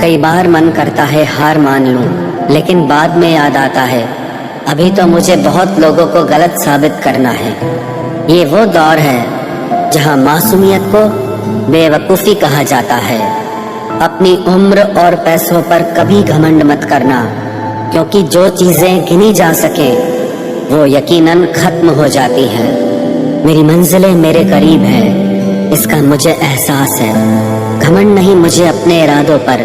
कई बार मन करता है हार मान लूं, लेकिन बाद में याद आता है अभी तो मुझे बहुत लोगों को गलत साबित करना है। ये वो दौर है जहां मासूमियत को बेवकूफ़ी कहा जाता है। अपनी उम्र और पैसों पर कभी घमंड मत करना, क्योंकि जो चीज़ें गिनी जा सके वो यकीनन खत्म हो जाती हैं। मेरी मंजिलें मेरे करीब है, इसका मुझे एहसास है। घमंड नहीं मुझे अपने इरादों पर,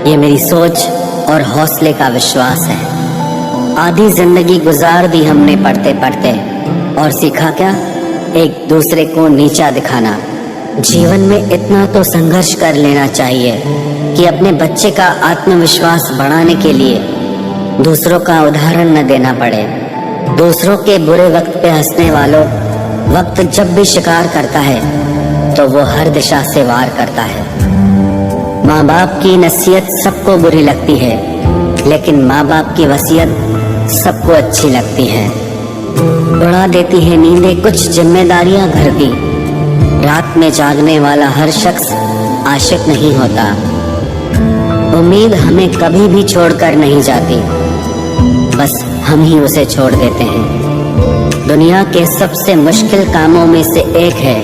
ये मेरी सोच और हौसले का विश्वास है। आधी जिंदगी गुजार दी हमने पढ़ते पढ़ते, और सीखा क्या? एक दूसरे को नीचा दिखाना। जीवन में इतना तो संघर्ष कर लेना चाहिए कि अपने बच्चे का आत्मविश्वास बढ़ाने के लिए दूसरों का उदाहरण न देना पड़े। दूसरों के बुरे वक्त पे हंसने वालों, वक्त जब भी शिकार करता है तो वो हर दिशा से वार करता है। माँ बाप की नसीहत सबको बुरी लगती है, लेकिन माँ बाप की वसीयत सबको अच्छी लगती है। उड़ा देती है नींदें कुछ जिम्मेदारियां घर की। रात में जागने वाला हर शख्स आशिक नहीं होता। उम्मीद हमें कभी भी छोड़कर नहीं जाती, बस हम ही उसे छोड़ देते हैं। दुनिया के सबसे मुश्किल कामों में से एक है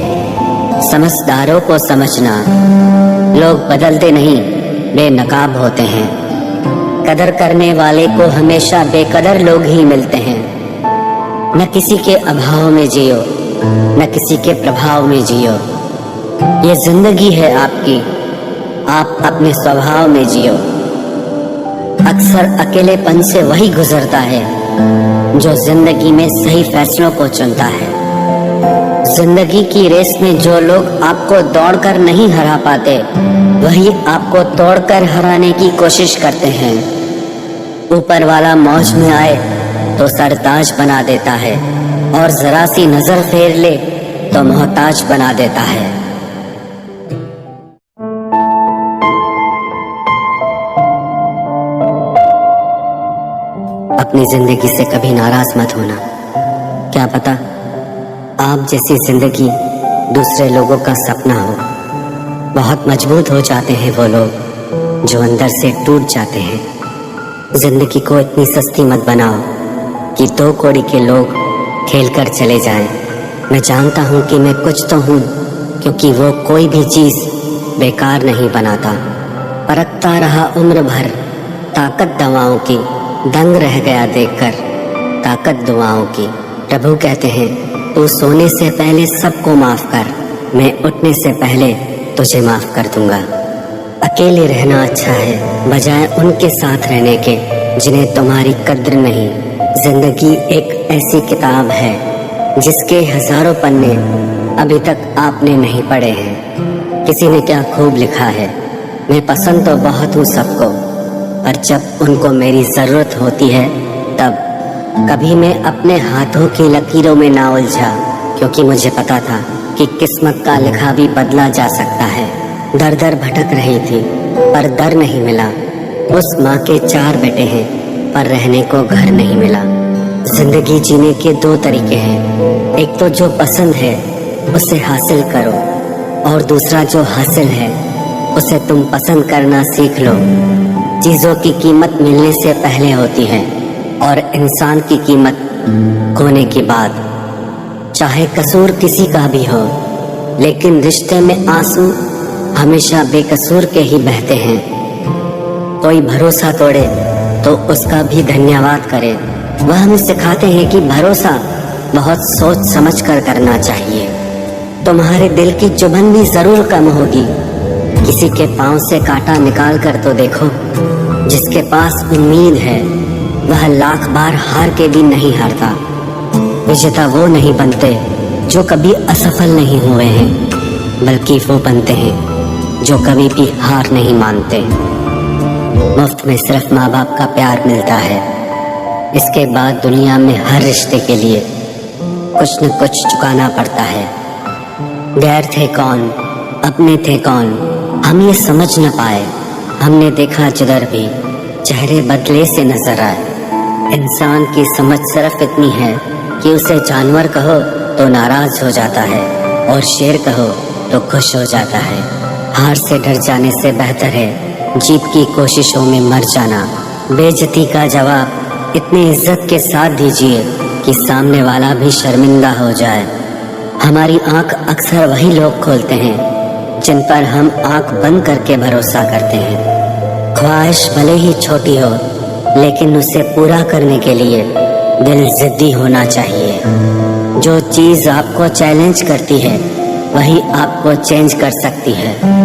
समझदारों को समझना। लोग बदलते नहीं, बेनकाब होते हैं। कदर करने वाले को हमेशा बेकदर लोग ही मिलते हैं। न किसी के अभाव में जियो, न किसी के प्रभाव में जियो। ये जिंदगी है आपकी, आप अपने स्वभाव में जियो। अक्सर अकेलेपन से वही गुजरता है जो जिंदगी में सही फैसलों को चुनता है। जिंदगी की रेस में जो लोग आपको दौड़कर नहीं हरा पाते, वही आपको तोड़कर हराने की कोशिश करते हैं। ऊपर वाला मौज में आए तो सरताज बना देता है, और जरा सी नजर फेर ले तो मोहताज बना देता है। अपनी जिंदगी से कभी नाराज मत होना। क्या पता आप जैसी जिंदगी दूसरे लोगों का सपना हो। बहुत मजबूत हो जाते हैं वो लोग जो अंदर से टूट जाते हैं। जिंदगी को इतनी सस्ती मत बनाओ कि दो कौड़ी के लोग खेल कर चले जाएं। मैं जानता हूँ कि मैं कुछ तो हूँ, क्योंकि वो कोई भी चीज़ बेकार नहीं बनाता। परखता रहा उम्र भर ताकत दवाओं की, दंग रह गया देखकर ताकत दुआओं की। प्रभु कहते हैं तू सोने से पहले सबको माफ कर, मैं उठने से पहले तुझे माफ कर दूंगा। अकेले रहना अच्छा है बजाय उनके साथ रहने के जिन्हें तुम्हारी कद्र नहीं। जिंदगी एक ऐसी किताब है जिसके हजारों पन्ने अभी तक आपने नहीं पढ़े हैं। किसी ने क्या खूब लिखा है, मैं पसंद तो बहुत हूँ सबको, पर जब उनको मेरी जरूरत होती है तब कभी मैं अपने हाथों की लकीरों में ना उलझा, क्योंकि मुझे पता था कि किस्मत का लिखा भी बदला जा सकता है। दर दर भटक रही थी पर दर नहीं मिला। उस माँ के 4 बेटे हैं पर रहने को घर नहीं मिला। जिंदगी जीने के 2 तरीके हैं, एक तो जो पसंद है उसे हासिल करो, और दूसरा जो हासिल है उसे तुम पसंद करना सीख लो। चीजों की कीमत मिलने से पहले होती है और इंसान की कीमत खोने के बाद। चाहे कसूर किसी का भी हो, लेकिन रिश्ते में आंसू हमेशा बेकसूर के ही बहते हैं। कोई भरोसा तोड़े तो उसका भी धन्यवाद करे। वह हमें सिखाते हैं कि भरोसा बहुत सोच समझ कर करना चाहिए। तुम्हारे दिल की चुभन भी जरूर कम होगी। किसी के पांव से कांटा निकाल कर तो देखो। जिसके पास उम्मीद है वह लाख बार हार के भी नहीं हारता। विजेता वो नहीं बनते जो कभी असफल नहीं हुए हैं, बल्कि वो बनते हैं जो कभी भी हार नहीं मानते। मुफ्त में सिर्फ माँ बाप का प्यार मिलता है। इसके बाद दुनिया में हर रिश्ते के लिए कुछ न कुछ चुकाना पड़ता है। गैर थे कौन, अपने थे कौन, हम ये समझ न पाए। हमने देखा जिधर भी चेहरे बदले से नजर आए। इंसान की समझ सिर्फ इतनी है कि उसे जानवर कहो तो नाराज हो जाता है, और शेर कहो तो खुश हो जाता है। हार से डर जाने से बेहतर है जीत की कोशिशों में मर जाना। बेइज्जती का जवाब इतनी इज्जत के साथ दीजिए कि सामने वाला भी शर्मिंदा हो जाए। हमारी आंख अक्सर वही लोग खोलते हैं जिन पर हम आंख बंद करके भरोसा करते हैं। ख्वाहिश भले ही छोटी हो, लेकिन उसे पूरा करने के लिए दिल जिद्दी होना चाहिए। जो चीज़ आपको चैलेंज करती है वही आपको चेंज कर सकती है।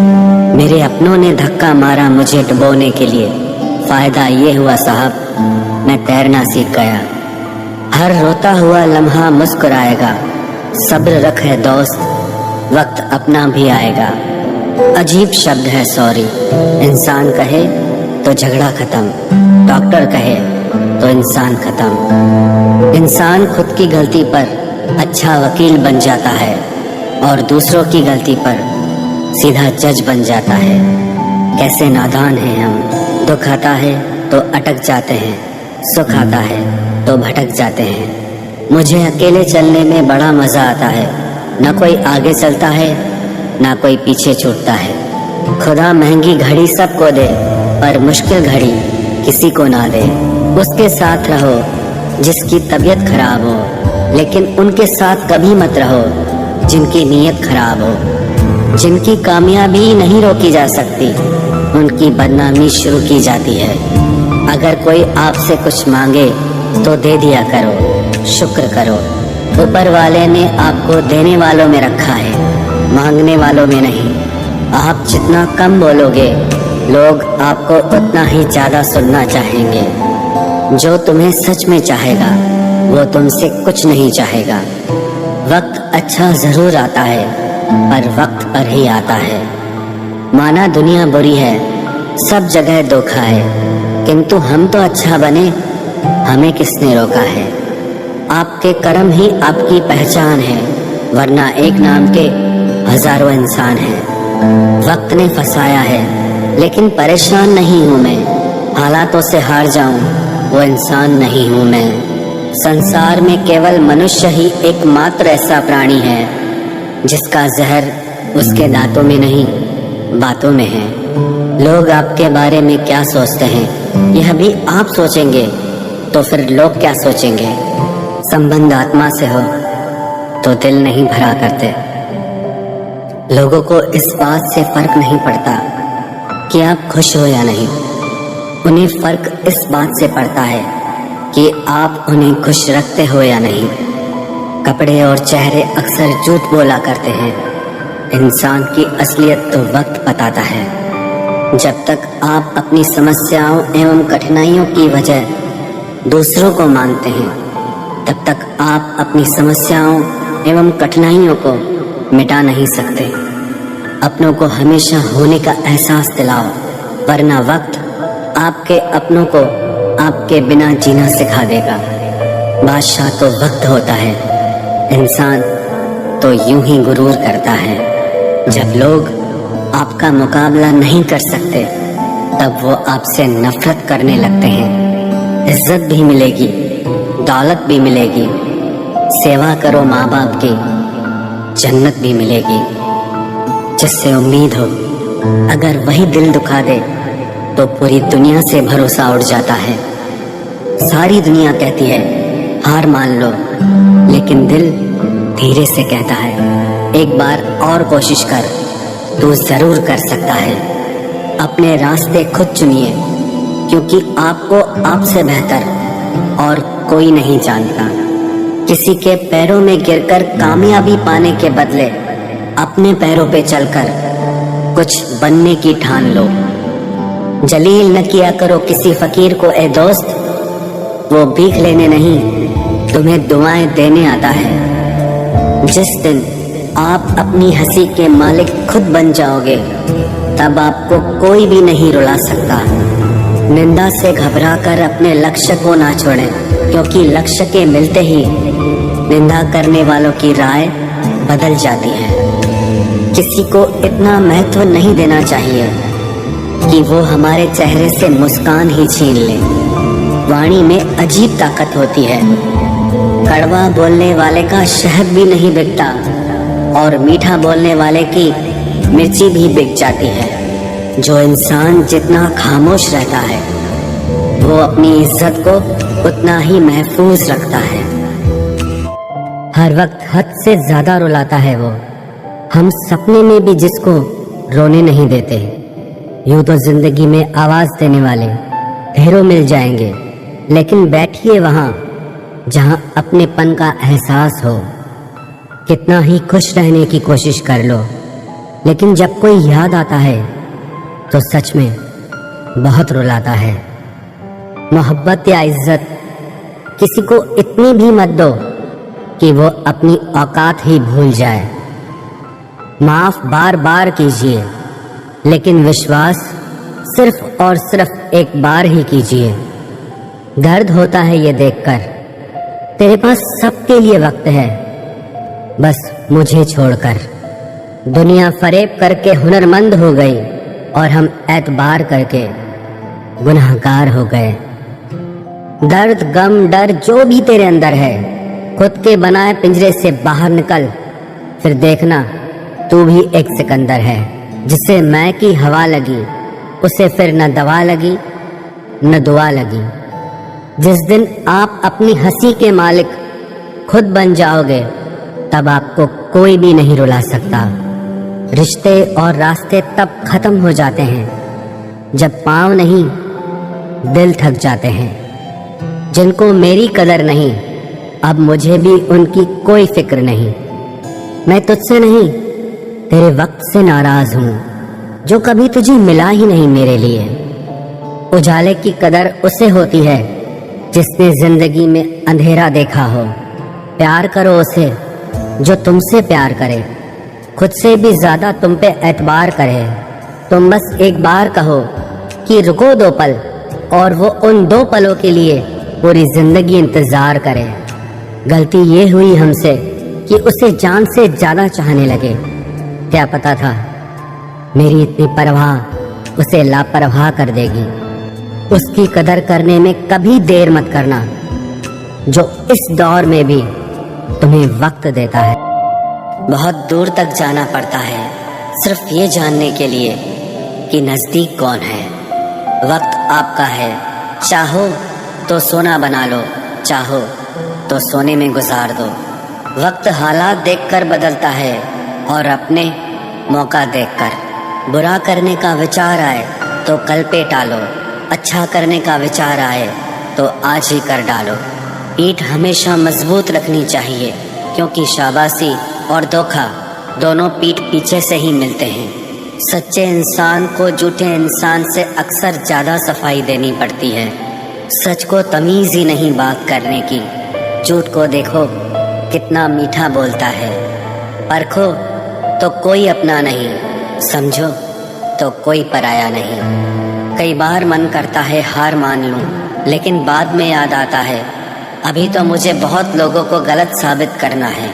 मेरे अपनों ने धक्का मारा मुझे डुबोने के लिए, फायदा ये हुआ साहब मैं तैरना सीख गया। हर रोता हुआ लम्हा मुस्कुराएगा, सब्र रखे दोस्त, वक्त अपना भी आएगा। अजीब शब्द है सॉरी, इंसान कहे तो झगड़ा खत्म, डॉक्टर कहे तो इंसान खत्म। इंसान खुद की गलती पर अच्छा वकील बन जाता है और दूसरों की गलती पर सीधा जज बन जाता है। कैसे नादान हैं हम। दुख आता है तो अटक जाते हैं, सुख आता है तो भटक जाते हैं। मुझे अकेले चलने में बड़ा मजा आता है, ना कोई आगे चलता है ना कोई पीछे छूटता है। खुदा महंगी घड़ी सबको दे पर मुश्किल घड़ी किसी को ना दे। उसके साथ रहो जिसकी तबीयत खराब हो, लेकिन उनके साथ कभी मत रहो जिनकी नीयत खराब हो। जिनकी कामयाबी नहीं रोकी जा सकती, उनकी बदनामी शुरू की जाती है। अगर कोई आपसे कुछ मांगे तो दे दिया करो, शुक्र करो। ऊपर वाले ने आपको देने वालों में रखा है, मांगने वालों में नहीं। आप जितना कम बोलोगे, लोग आपको उतना ही ज्यादा सुनना चाहेंगे। जो तुम्हें सच में चाहेगा वो तुमसे कुछ नहीं चाहेगा। वक्त अच्छा जरूर आता है, पर वक्त पर ही आता है। माना दुनिया बुरी है, सब जगह धोखा है, किंतु हम तो अच्छा बने, हमें किसने रोका है। आपके कर्म ही आपकी पहचान है, वरना एक नाम के हजारों इंसान हैं। वक्त ने फंसाया है, लेकिन परेशान नहीं हूँ मैं। हालातों से हार जाऊं वो इंसान नहीं हूँ मैं। संसार में केवल मनुष्य ही एकमात्र ऐसा प्राणी है जिसका जहर उसके दांतों में नहीं बातों में है। लोग आपके बारे में क्या सोचते हैं यह भी आप सोचेंगे तो फिर लोग क्या सोचेंगे। संबंध आत्मा से हो तो दिल नहीं भरा करते। लोगों को इस बात से फर्क नहीं पड़ता कि आप खुश हो या नहीं, उन्हें फर्क इस बात से पड़ता है कि आप उन्हें खुश रखते हो या नहीं। कपड़े और चेहरे अक्सर झूठ बोला करते हैं, इंसान की असलियत तो वक्त बताता है। जब तक आप अपनी समस्याओं एवं कठिनाइयों की वजह दूसरों को मानते हैं, तब तक आप अपनी समस्याओं एवं कठिनाइयों को मिटा नहीं सकते। अपनों को हमेशा होने का एहसास दिलाओ, वरना वक्त आपके अपनों को आपके बिना जीना सिखा देगा। बादशाह तो वक्त होता है, इंसान तो यूं ही गुरूर करता है। जब लोग आपका मुकाबला नहीं कर सकते, तब वो आपसे नफरत करने लगते हैं। इज्जत भी मिलेगी, दौलत भी मिलेगी, सेवा करो माँ बाप की, जन्नत भी मिलेगी। जिससे उम्मीद हो, अगर वही दिल दुखा दे तो पूरी दुनिया से भरोसा उड़ जाता है। सारी दुनिया कहती है हार मान लो, लेकिन दिल धीरे से कहता है एक बार और कोशिश कर, तू जरूर कर सकता है। अपने रास्ते खुद चुनिए, क्योंकि आपको आपसे बेहतर और कोई नहीं जानता। किसी के पैरों में गिरकर कामयाबी पाने के बदले अपने पैरों पे चलकर कुछ बनने की ठान लो। जलील न किया करो किसी फकीर को ए दोस्त, वो भीख लेने नहीं तुम्हें दुआएं देने आता है। जिस दिन आप अपनी हंसी के मालिक खुद बन जाओगे, तब आपको कोई भी नहीं रुला सकता। निंदा से घबराकर अपने लक्ष्य को ना छोड़ें, क्योंकि लक्ष्य के मिलते ही निंदा करने वालों की राय बदल जाती है। किसी को इतना महत्व नहीं देना चाहिए कि वो हमारे चेहरे से मुस्कान ही छीन ले। वाणी में अजीब ताकत होती है। कड़वा बोलने वाले का शहद भी नहीं बिकता और मीठा बोलने वाले की मिर्ची भी बिक जाती है। जो इंसान जितना खामोश रहता है वो अपनी इज्जत को उतना ही महफूज रखता है। हर वक्त हद से ज्यादा रुलाता है वो, हम सपने में भी जिसको रोने नहीं देते। यूं तो जिंदगी में आवाज देने वाले ढेरों मिल जाएंगे, लेकिन बैठिए वहां जहां अपनेपन का एहसास हो। कितना ही खुश रहने की कोशिश कर लो, लेकिन जब कोई याद आता है तो सच में बहुत रुलाता है। मोहब्बत या इज्जत किसी को इतनी भी मत दो कि वो अपनी औकात ही भूल जाए। माफ बार बार कीजिए, लेकिन विश्वास सिर्फ और सिर्फ एक बार ही कीजिए। दर्द होता है ये देखकर, तेरे पास सबके लिए वक्त है, बस मुझे छोड़कर। दुनिया फरेब करके हुनरमंद हो गई और हम एतबार करके गुनाहगार हो गए। दर्द गम डर जो भी तेरे अंदर है, खुद के बनाए पिंजरे से बाहर निकल, फिर देखना तू भी एक सिकंदर है। जिसे मैं की हवा लगी उसे फिर न दवा लगी न दुआ लगी। जिस दिन आप अपनी हंसी के मालिक खुद बन जाओगे, तब आपको कोई भी नहीं रुला सकता। रिश्ते और रास्ते तब खत्म हो जाते हैं जब पाँव नहीं दिल थक जाते हैं। जिनको मेरी कदर नहीं, अब मुझे भी उनकी कोई फिक्र नहीं। मैं तुझसे नहीं तेरे वक्त से नाराज हूँ, जो कभी तुझे मिला ही नहीं मेरे लिए। उजाले की कदर उसे होती है जिसने जिंदगी में अंधेरा देखा हो। प्यार करो उसे जो तुमसे प्यार करे, खुद से भी ज्यादा तुम पे एतबार करे। तुम बस एक बार कहो कि रुको 2 पल, और वो उन 2 पलों के लिए पूरी जिंदगी इंतजार करे। गलती ये हुई हमसे कि उसे जान से ज्यादा चाहने लगे। क्या पता था मेरी इतनी परवाह उसे लापरवाह कर देगी। उसकी कदर करने में कभी देर मत करना, जो इस दौर में भी तुम्हें वक्त देता है। बहुत दूर तक जाना पड़ता है सिर्फ ये जानने के लिए कि नजदीक कौन है। वक्त आपका है, चाहो तो सोना बना लो, चाहो तो सोने में गुजार दो। वक्त हालात देखकर बदलता है और अपने मौका देखकर। बुरा करने का विचार आए तो कल पे टालो, अच्छा करने का विचार आए तो आज ही कर डालो। पीठ हमेशा मजबूत रखनी चाहिए, क्योंकि शाबाशी और धोखा दोनों पीठ पीछे से ही मिलते हैं। सच्चे इंसान को झूठे इंसान से अक्सर ज्यादा सफाई देनी पड़ती है। सच को तमीज ही नहीं बात करने की। झूठ को देखो कितना मीठा बोलता है। परखो तो कोई अपना नहीं, समझो तो कोई पराया नहीं। कई बार मन करता है हार मान लूं, लेकिन बाद में याद आता है अभी तो मुझे बहुत लोगों को गलत साबित करना है।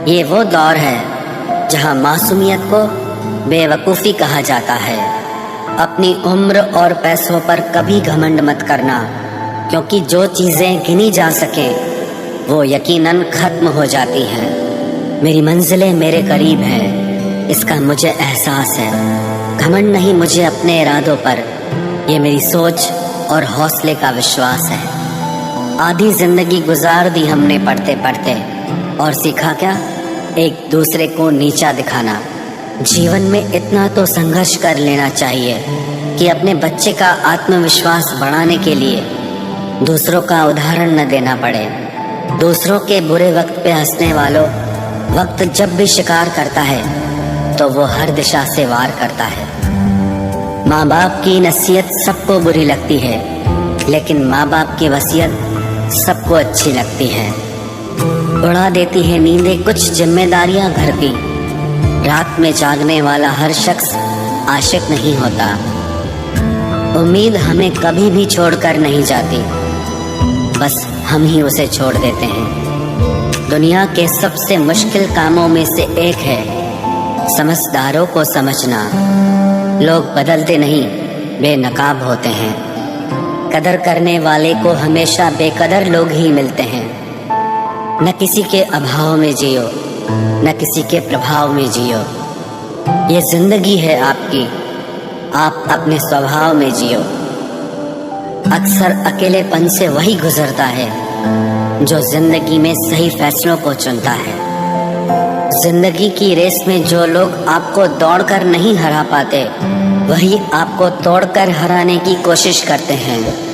ये वो दौर है जहां मासूमियत को बेवकूफ़ी कहा जाता है। अपनी उम्र और पैसों पर कभी घमंड मत करना, क्योंकि जो चीज़ें गिनी जा सकें वो यकीनन खत्म हो जाती हैं। मेरी मंजिलें मेरे करीब हैं, इसका मुझे एहसास है। घमंड नहीं मुझे अपने इरादों पर, ये मेरी सोच और हौसले का विश्वास है। आधी जिंदगी गुजार दी हमने पढ़ते पढ़ते, और सीखा क्या? एक दूसरे को नीचा दिखाना। जीवन में इतना तो संघर्ष कर लेना चाहिए कि अपने बच्चे का आत्मविश्वास बढ़ाने के लिए दूसरों का उदाहरण न देना पड़े। दूसरों के बुरे वक्त पे हंसने वालों, वक्त जब भी शिकार करता है तो वो हर दिशा से वार करता है। माँ बाप की नसीहत सबको बुरी लगती है, लेकिन माँ बाप की वसीयत सबको अच्छी लगती है। उड़ा देती है नींदें कुछ जिम्मेदारियां घर की। रात में जागने वाला हर शख्स आशिक नहीं होता। उम्मीद हमें कभी भी छोड़कर नहीं जाती, बस हम ही उसे छोड़ देते हैं। दुनिया के सबसे मुश्किल कामों में से एक है समझदारों को समझना। लोग बदलते नहीं, बेनकाब होते हैं। कदर करने वाले को हमेशा बेकदर लोग ही मिलते हैं। न किसी के अभाव में जियो, न किसी के प्रभाव में जियो। ये जिंदगी है आपकी, आप अपने स्वभाव में जियो। अक्सर अकेलेपन से वही गुजरता है जो जिंदगी में सही फैसलों को चुनता है। जिंदगी की रेस में जो लोग आपको दौड़कर नहीं हरा पाते, वही आपको तोड़कर हराने की कोशिश करते हैं।